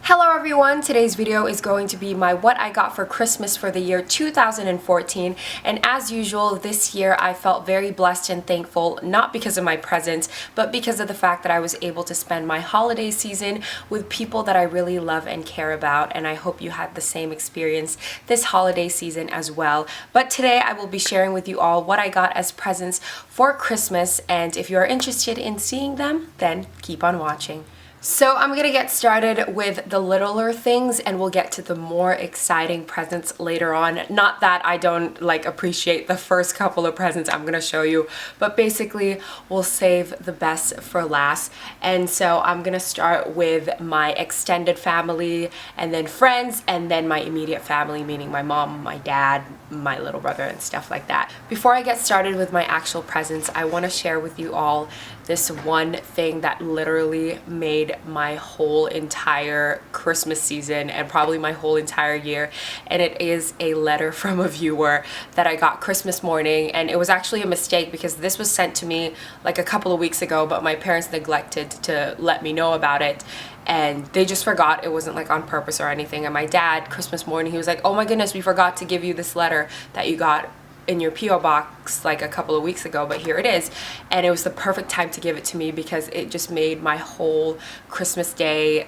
Hello everyone, today's video is going to be my what I got for Christmas for the year 2014, and as usual this year I felt very blessed and thankful, not because of my presents, but because of the fact that I was able to spend my holiday season with people that I really love and care about, and I hope you had the same experience this holiday season as well. But today I will be sharing with you all what I got as presents for Christmas, and if you are interested in seeing them, then keep on watching. So I'm gonna get started with the littler things and we'll get to the more exciting presents later on. Not that I don't appreciate the first couple of presents I'm gonna show you, but basically we'll save the best for last. And so I'm gonna start with my extended family and then friends and then my immediate family, meaning my mom, my dad, my little brother and stuff like that. Before I get started with my actual presents, I want to share with you all this one thing that literally made my whole entire Christmas season and probably my whole entire year, and it is a letter from a viewer that I got Christmas morning. And it was actually a mistake because this was sent to me like a couple of weeks ago, but my parents neglected to let me know about it and they just forgot. It wasn't like on purpose or anything. And my dad, Christmas morning, he was like, oh my goodness, we forgot to give you this letter that you got in your P.O. box like a couple of weeks ago, but here it is. And it was the perfect time to give it to me because it just made my whole Christmas day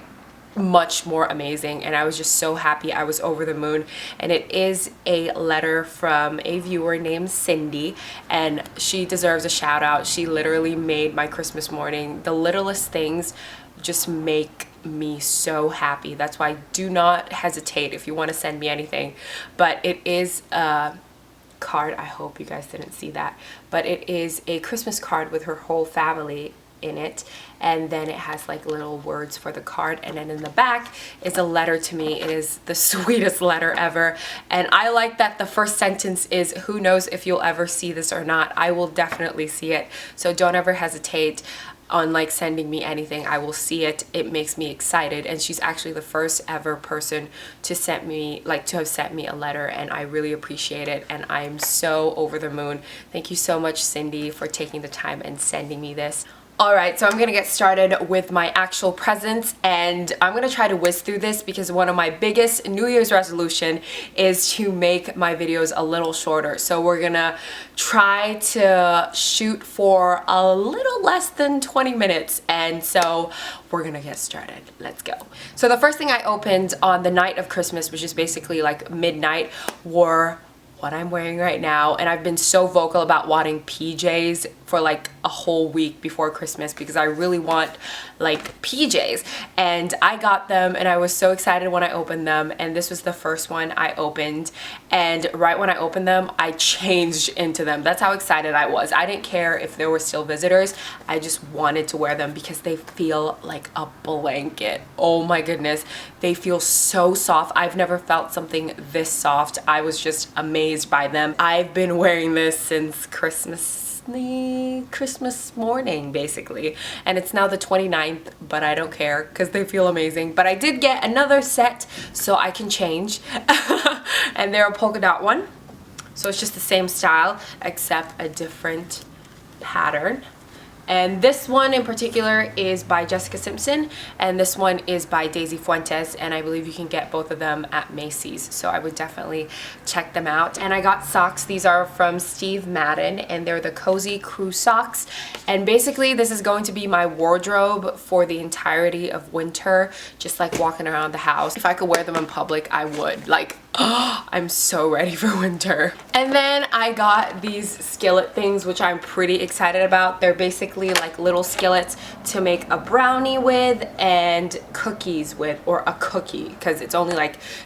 much more amazing, and I was just so happy. I was over the moon. And it is a letter from a viewer named Cindy, and she deserves a shout out. She literally made my Christmas morning. The littlest things just make me so happy. That's why do not hesitate if you want to send me anything. But it is a card. I hope you guys didn't see that, but it is a Christmas card with her whole family in it, and then it has like little words for the card, and then in the back is a letter to me. It is the sweetest letter ever, and I like that the first sentence is, who knows if you'll ever see this or not. I will definitely see it, so don't ever hesitate on sending me anything. I will see it. It makes me excited, and she's actually the first ever person to send me to have sent me a letter, and I really appreciate it, and I'm so over the moon. Thank you so much, Cindy, for taking the time and sending me this. Alright, so I'm gonna get started with my actual presents, and I'm gonna try to whiz through this because one of my biggest New Year's resolution is to make my videos a little shorter. So we're gonna try to shoot for a little less than 20 minutes, and so we're gonna get started. Let's go. So the first thing I opened on the night of Christmas, which is basically like midnight, were what I'm wearing right now. And I've been so vocal about wanting PJs for like a whole week before Christmas because I really want PJs, and I got them and I was so excited when I opened them. And this was the first one I opened, and right when I opened them I changed into them. That's how excited I was. I didn't care if there were still visitors. I just wanted to wear them because they feel like a blanket. Oh my goodness, they feel so soft. I've never felt something this soft. I was just amazed by them. I've been wearing this since Christmas morning basically, and it's now the 29th, but I don't care because they feel amazing. But I did get another set so I can change and they're a polka dot one, so it's just the same style except a different pattern. And this one in particular is by Jessica Simpson, and this one is by Daisy Fuentes, and I believe you can get both of them at Macy's, so I would definitely check them out. And I got socks. These are from Steve Madden, and they're the Cozy Crew socks, and basically this is going to be my wardrobe for the entirety of winter, just like walking around the house. If I could wear them in public, I would. I'm so ready for winter. And then I got these skillet things, which I'm pretty excited about. They're basically like little skillets to make a brownie with and cookies with, or a cookie, because it's only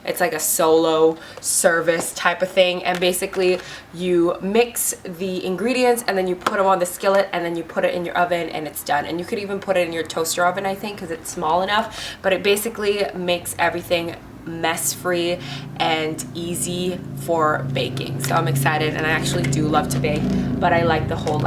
it's like a solo service type of thing. And basically you mix the ingredients and then you put them on the skillet and then you put it in your oven and it's done. And you could even put it in your toaster oven, I think, because it's small enough, but it basically makes everything mess-free and easy for baking. So I'm excited, and I actually do love to bake, but I like the whole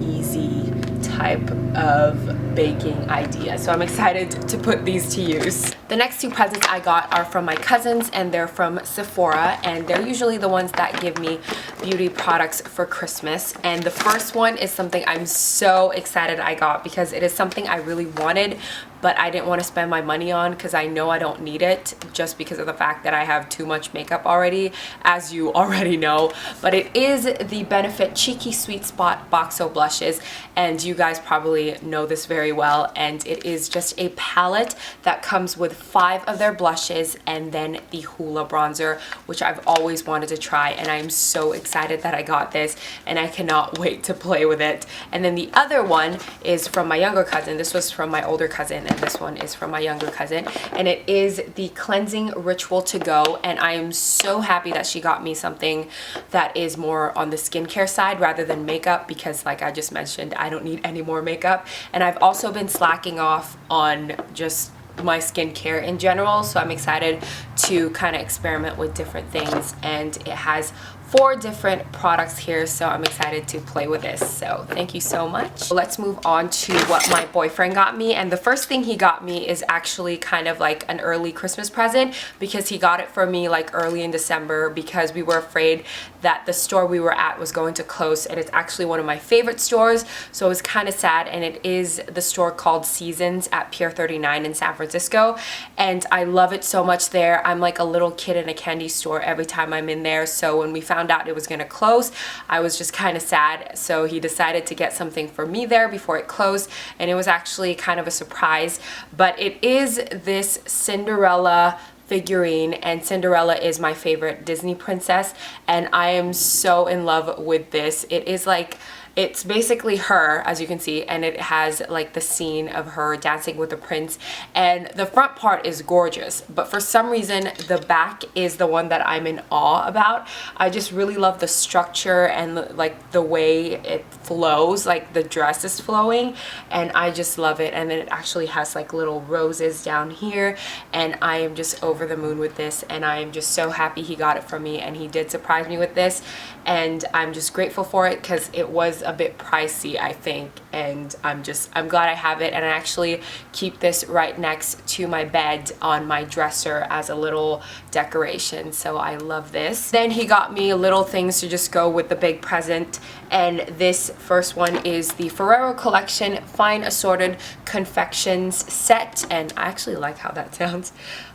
easy type of baking idea, so I'm excited to put these to use. The next two presents I got are from my cousins, and they're from Sephora, and they're usually the ones that give me beauty products for Christmas. And the first one is something I'm so excited I got because it is something I really wanted, but I didn't want to spend my money on because I know I don't need it, just because of the fact that I have too much makeup already, as you already know. But it is the Benefit Cheeky Sweet Spot XOXO blushes, and you guys probably know this very well. And it is just a palette that comes with 5 of their blushes and then the Hoola bronzer, which I've always wanted to try, and I am so excited that I got this, and I cannot wait to play with it. And then the other one is from my younger cousin. This was from my older cousin, and this one is from my younger cousin, and it is the Cleansing Ritual To Go. And I am so happy that she got me something that is more on the skincare side rather than makeup, because like I just mentioned, I don't need any more makeup, and I've also been slacking off on just my skincare in general, so I'm excited to kind of experiment with different things. And it has 4 different products here, so I'm excited to play with this. So thank you so much. Let's move on to what my boyfriend got me. And the first thing he got me is actually kind of like an early Christmas present, because he got it for me like early in December, because we were afraid that the store we were at was going to close, and it's actually one of my favorite stores, so it was kind of sad. And it is the store called Seasons at Pier 39 in San Francisco, and I love it so much there. I'm like a little kid in a candy store every time I'm in there. So when we found out it was gonna close, I was just kind of sad. So he decided to get something for me there before it closed, and it was actually kind of a surprise. But it is this Cinderella figurine, and Cinderella is my favorite Disney princess, and I am so in love with this. It is like, it's basically her, as you can see, and it has like the scene of her dancing with the prince, and the front part is gorgeous, but for some reason the back is the one that I'm in awe about. I just really love the structure and like the way it flows, like the dress is flowing, and I just love it. And then it actually has like little roses down here, and I am just over the moon with this, and I am just so happy he got it for me, and he did surprise me with this, and I'm just grateful for it because it was a bit pricey, I think, and I'm glad I have it. And I actually keep this right next to my bed on my dresser as a little decoration, so I love this. Then he got me little things to just go with the big present, and this first one is the Ferrero Collection Fine Assorted Confections set, and I actually like how that sounds.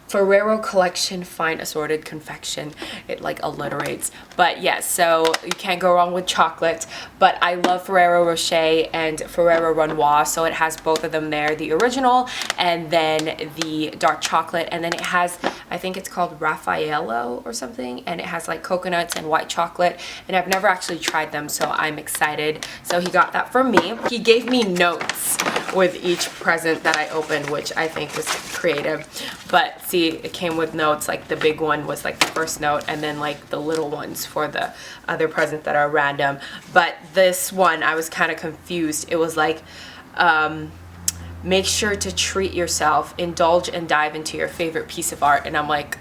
Ferrero Collection Fine Assorted Confection. It like alliterates. But yes, so you can't go wrong with chocolate. But I love Ferrero Rocher and Ferrero Renoir, so it has both of them there, the original and then the dark chocolate. And then it has, I think it's called Raffaello or something, and it has like coconuts and white chocolate, and I've never actually tried them, so I'm excited. So he got that for me. He gave me notes with each present that I opened, which I think was creative. But see, it came with notes. Like the big one was like the first note, and then like the little ones for the other presents that are random. But this one, I was kind of confused. It was like, make sure to treat yourself, indulge and dive into your favorite piece of art. And I'm like,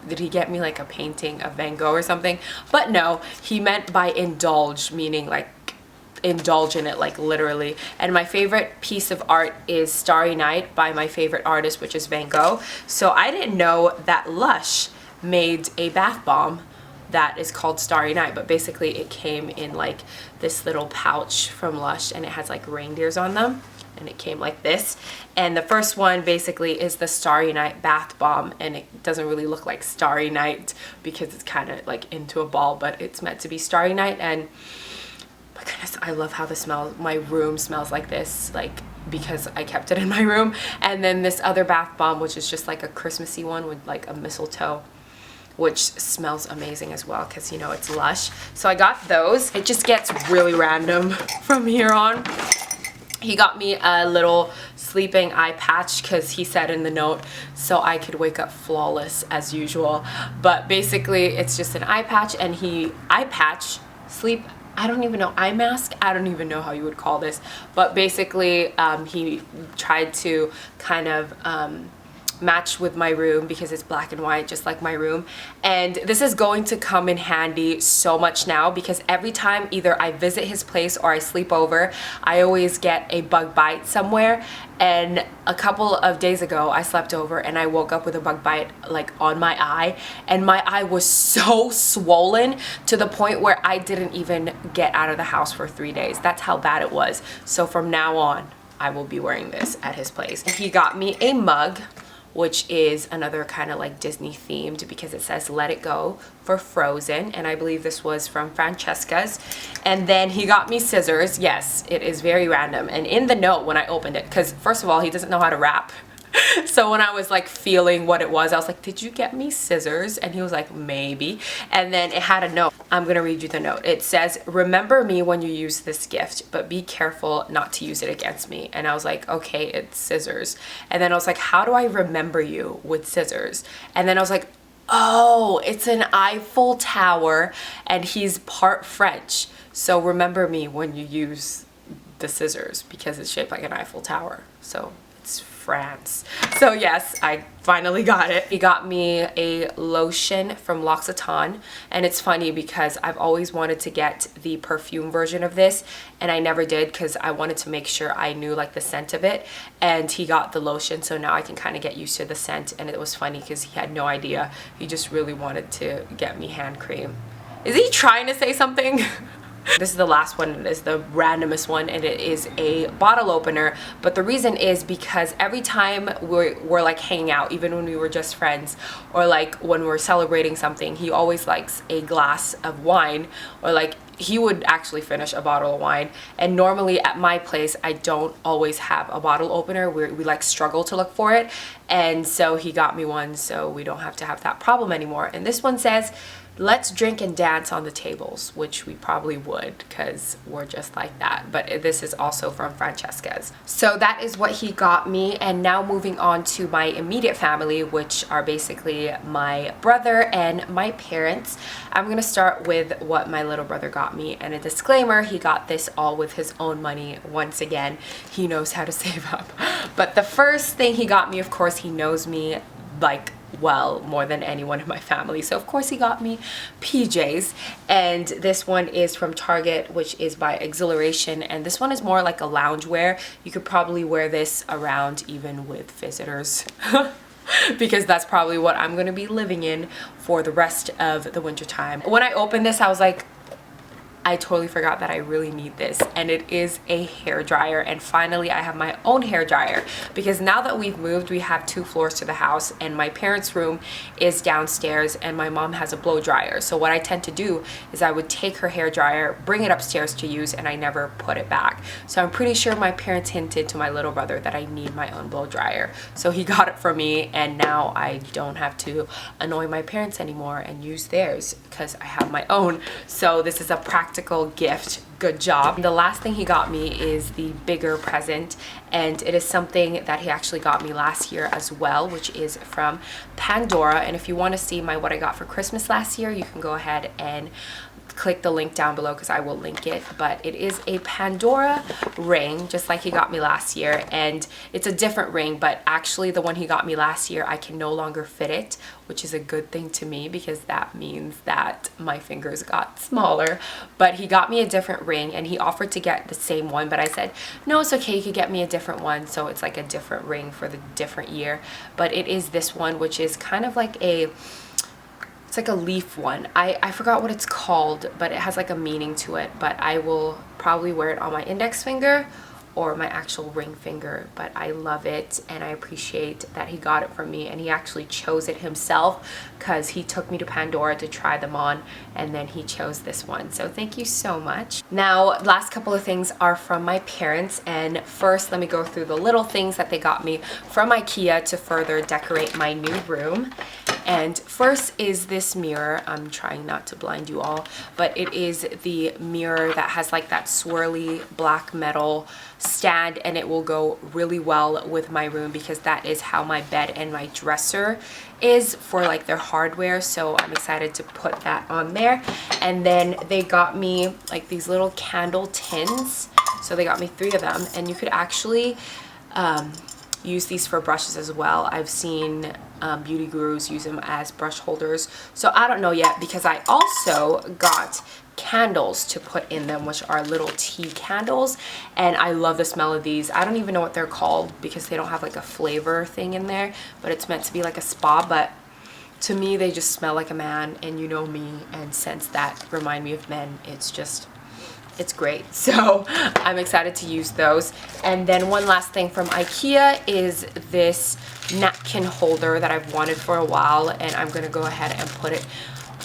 did he get me like a painting of Van Gogh or something? But no, he meant by indulge, meaning like indulge in it, like literally. And my favorite piece of art is Starry Night by my favorite artist, which is Van Gogh. So I didn't know that Lush made a bath bomb that is called Starry Night, but basically it came in like this little pouch from Lush, and it has like reindeers on them, and it came like this. And the first one basically is the Starry Night bath bomb, and it doesn't really look like Starry Night because it's kind of like into a ball, but it's meant to be Starry Night. And my goodness, I love how the smell, my room smells like this, like because I kept it in my room. And then this other bath bomb, which is just like a Christmassy one with like a mistletoe, which smells amazing as well because, you know, it's Lush. So I got those. It just gets really random from here on. He got me a little sleeping eye patch because he said in the note so I could wake up flawless as usual. But basically it's just an eye patch, and sleep, I don't even know, eye mask? I don't even know how you would call this. But basically he tried to kind of match with my room because it's black and white just like my room. And this is going to come in handy so much now because every time either I visit his place or I sleep over, I always get a bug bite somewhere. And a couple of days ago I slept over and I woke up with a bug bite like on my eye, and my eye was so swollen to the point where I didn't even get out of the house for 3 days. That's how bad it was. So from now on I will be wearing this at his place. He got me a mug, which is another kind of like Disney themed because it says "Let It Go" for Frozen, and I believe this was from Francesca's. And then he got me scissors. Yes, it is very random. And in the note when I opened it, because first of all, he doesn't know how to wrap. So when I was like feeling what it was, I was like, did you get me scissors? And he was like, maybe. And then it had a note. I'm gonna read you the note. It says, remember me when you use this gift, but be careful not to use it against me. And I was like, okay, it's scissors. And then I was like, how do I remember you with scissors? And then I was like, oh, it's an Eiffel Tower and he's part French. So remember me when you use the scissors because it's shaped like an Eiffel Tower. So it's France. So yes, I finally got it. He got me a lotion from L'Occitane, and it's funny because I've always wanted to get the perfume version of this and I never did because I wanted to make sure I knew like the scent of it, and he got the lotion, so now I can kind of get used to the scent. And it was funny because he had no idea. He just really wanted to get me hand cream. Is he trying to say something? This is the last one. It is the randomest one, and it is a bottle opener. But the reason is because every time we're like hanging out, even when we were just friends, or like when we're celebrating something, he always likes a glass of wine, or like he would actually finish a bottle of wine. And normally at my place I don't always have a bottle opener. We like struggle to look for it, and so he got me one so we don't have to have that problem anymore. And this one says, let's drink and dance on the tables, which we probably would because we're just like that. But this is also from Francesca's. So that is what he got me. And now moving on to my immediate family, which are basically my brother and my parents. I'm gonna start with what my little brother got me. And a disclaimer, he got this all with his own money. Once again, he knows how to save up. But the first thing he got me, of course, he knows me like well more than anyone in my family, so of course he got me PJs. And this one is from Target, which is by Exhilaration, and this one is more like a loungewear. You could probably wear this around even with visitors because that's probably what I'm going to be living in for the rest of the winter time. When I opened this, I was like, I totally forgot that I really need this, and it is a hair dryer. And finally I have my own hair dryer because now that we've moved, we have 2 floors to the house, and my parents' room is downstairs and my mom has a blow dryer. So what I tend to do is I would take her hair dryer, bring it upstairs to use, and I never put it back. So I'm pretty sure my parents hinted to my little brother that I need my own blow dryer, so he got it for me, and now I don't have to annoy my parents anymore and use theirs because I have my own. So this is a practical gift. Good job. The last thing he got me is the bigger present, and it is something that he actually got me last year as well, which is from Pandora. And if you want to see my what I got for Christmas last year, you can go ahead and click the link down below because I will link it. But it is a Pandora ring, just like he got me last year, and it's a different ring, but actually the one he got me last year I can no longer fit it, which is a good thing to me because that means that my fingers got smaller. But he got me a different ring and he offered to get the same one, but I said no, it's okay, you could get me a different one. So it's like a different ring for the different year. But it is this one, which is kind of like it's like a leaf one. I forgot what it's called, but it has like a meaning to it. But I will probably wear it on my index finger or my actual ring finger. But I love it, and I appreciate that he got it for me, and he actually chose it himself because he took me to Pandora to try them on, and then he chose this one. So thank you so much. Now, last couple of things are from my parents, and first let me go through the little things that they got me from IKEA to further decorate my new room. And first is this mirror. I'm trying not to blind you all, but it is the mirror that has like that swirly black metal stand, and it will go really well with my room because that is how my bed and my dresser is for like their hardware. So I'm excited to put that on there. And then they got me like these little candle tins. So they got me 3 of them, and you could actually use these for brushes as well. I've seen beauty gurus use them as brush holders, so I don't know yet, because I also got candles to put in them, which are little tea candles, and I love the smell of these. I don't even know what they're called because they don't have like a flavor thing in there, but it's meant to be like a spa, but to me they just smell like a man, and you know me, and scents that remind me of men, it's great. So I'm excited to use those. And then one last thing from IKEA is this napkin holder that I've wanted for a while, and I'm gonna go ahead and put it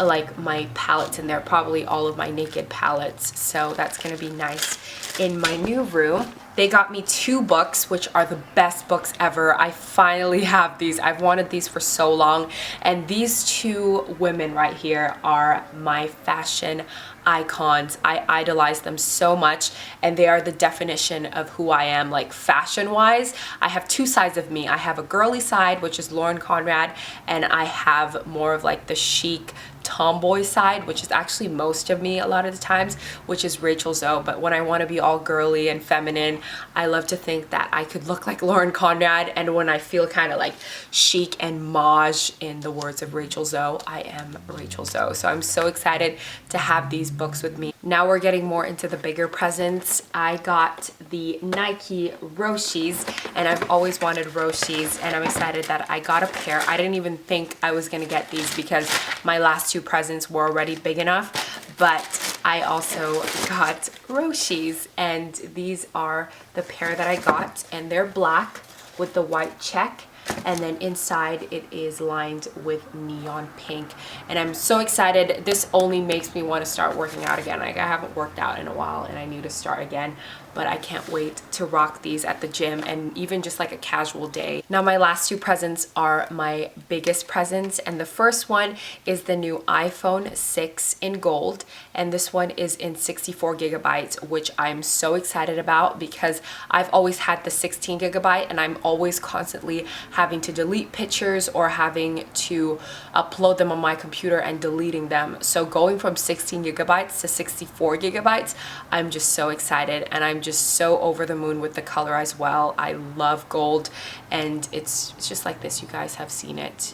like my palettes in there, probably all of my naked palettes, so that's gonna be nice in my new room. They got me 2 books, which are the best books ever. I finally have these. I've wanted these for so long, and these 2 women right here are my fashion icons. I idolize them so much, and they are the definition of who I am, like fashion wise. I have 2 sides of me. I have a girly side, which is Lauren Conrad, and I have more of like the chic tomboy side, which is actually most of me a lot of the times, which is Rachel Zoe. But when I want to be all girly and feminine, I love to think that I could look like Lauren Conrad, and when I feel kind of like chic and mauve, in the words of Rachel Zoe, I am Rachel Zoe. So I'm so excited to have these books with me. Now we're getting more into the bigger presents. I got the Nike Roshes, and I've always wanted Roshes, and I'm excited that I got a pair. I didn't even think I was gonna get these because my last 2 presents were already big enough, but I also got Roshes, and these are the pair that I got, and they're black with the white check, and then inside it is lined with neon pink, and I'm so excited. This only makes me want to start working out again. Like, I haven't worked out in a while and I need to start again, but I can't wait to rock these at the gym and even just like a casual day. Now my last 2 presents are my biggest presents, and the first one is the new iPhone 6 in gold, and this one is in 64 gigabytes, which I'm so excited about because I've always had the 16 gigabyte, and I'm always constantly having to delete pictures or having to upload them on my computer and deleting them. So going from 16 gigabytes to 64 gigabytes, I'm just so excited, and I'm just so over the moon with the color as well. I love gold, and it's just like this. You guys have seen it.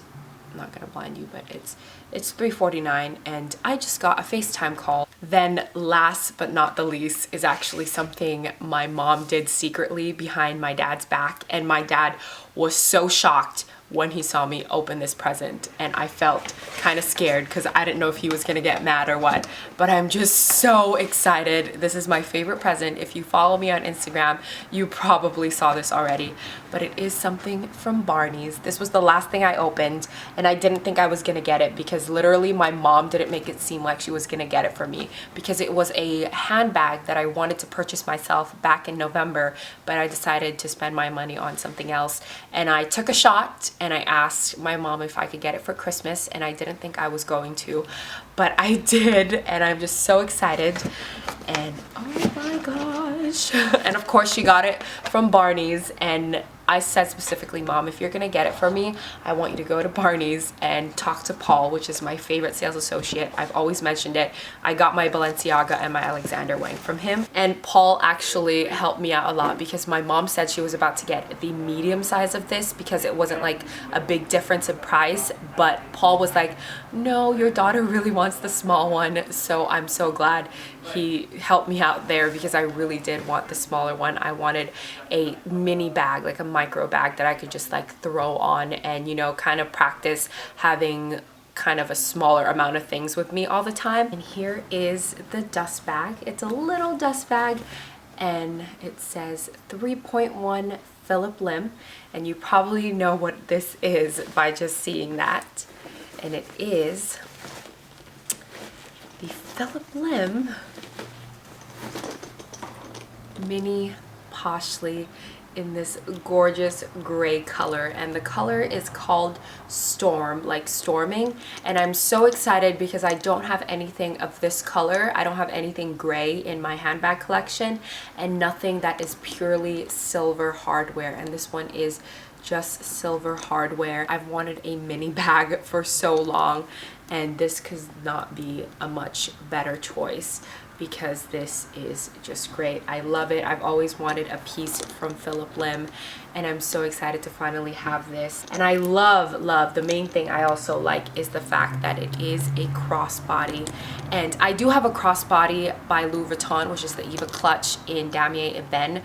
I'm not gonna blind you, but it's $3.49, and I just got a FaceTime call. Then last but not the least is actually something my mom did secretly behind my dad's back, and my dad was so shocked when he saw me open this present, and I felt kind of scared because I didn't know if he was gonna get mad or what, but I'm just so excited. This is my favorite present. If you follow me on Instagram, you probably saw this already, but it is something from Barney's. This was the last thing I opened, and I didn't think I was gonna get it because literally my mom didn't make it seem like she was gonna get it for me, because it was a handbag that I wanted to purchase myself back in November, but I decided to spend my money on something else, and I took a shot and I asked my mom if I could get it for Christmas, and I didn't think I was going to, but I did, and I'm just so excited, and oh my gosh. And of course she got it from Barney's, and I said specifically, Mom, if you're gonna get it for me, I want you to go to Barney's and talk to Paul, which is my favorite sales associate. I've always mentioned it. I got my Balenciaga and my Alexander Wang from him, and Paul actually helped me out a lot because my mom said she was about to get the medium size of this because it wasn't like a big difference in price, but Paul was like, no, your daughter really wants the small one. So I'm so glad he helped me out there because I really did want the smaller one. I wanted a mini bag, like a micro bag that I could just like throw on and, you know, kind of practice having kind of a smaller amount of things with me all the time. And here is the dust bag. It's a little dust bag, and it says 3.1 Phillip Lim, and you probably know what this is by just seeing that. And it is the Phillip Lim Mini Poshly in this gorgeous gray color, and the color is called Storm, like storming, and I'm so excited because I don't have anything of this color. I don't have anything gray in my handbag collection, and nothing that is purely silver hardware, and this one is just silver hardware. I've wanted a mini bag for so long, and this could not be a much better choice because this is just great. I love it. I've always wanted a piece from Philip Lim, and I'm so excited to finally have this. And I love the main thing I also like is the fact that it is a crossbody. And I do have a crossbody by Louis Vuitton, which is the Eva clutch in Damier Ebene,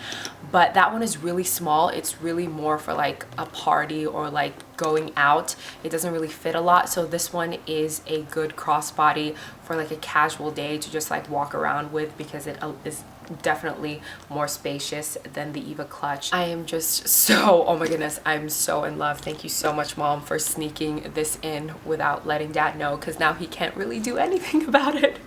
but that one is really small. It's really more for like a party or like going out. It doesn't really fit a lot, so this one is a good crossbody for like a casual day to just like walk around with, because it is definitely more spacious than the Eva clutch. I am just so, oh my goodness, I'm so in love. Thank you so much, Mom, for sneaking this in without letting Dad know, because now he can't really do anything about it.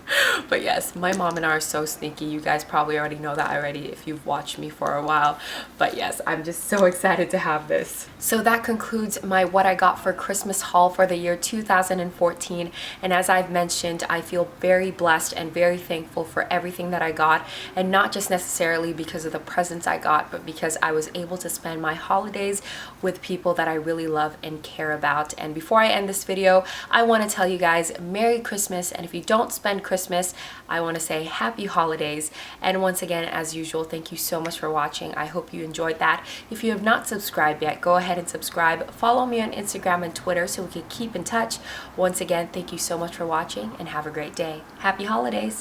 But yes, my mom and I are so sneaky. You guys probably already know that already if you've watched me for a while. But yes, I'm just so excited to have this. So that concludes my what I got for Christmas haul for the year 2014. And as I've mentioned, I feel very blessed and very thankful for everything that I got, and not just necessarily because of the presents I got, but because I was able to spend my holidays with people that I really love and care about. And before I end this video, I want to tell you guys Merry Christmas, and if you don't spend Christmas, I want to say Happy Holidays. And once again, as usual, thank you so much for watching. I hope you enjoyed that. If you have not subscribed yet, go ahead and subscribe. Follow me on Instagram and Twitter so we can keep in touch. Once again, thank you so much for watching, and have a great day. Happy Holidays!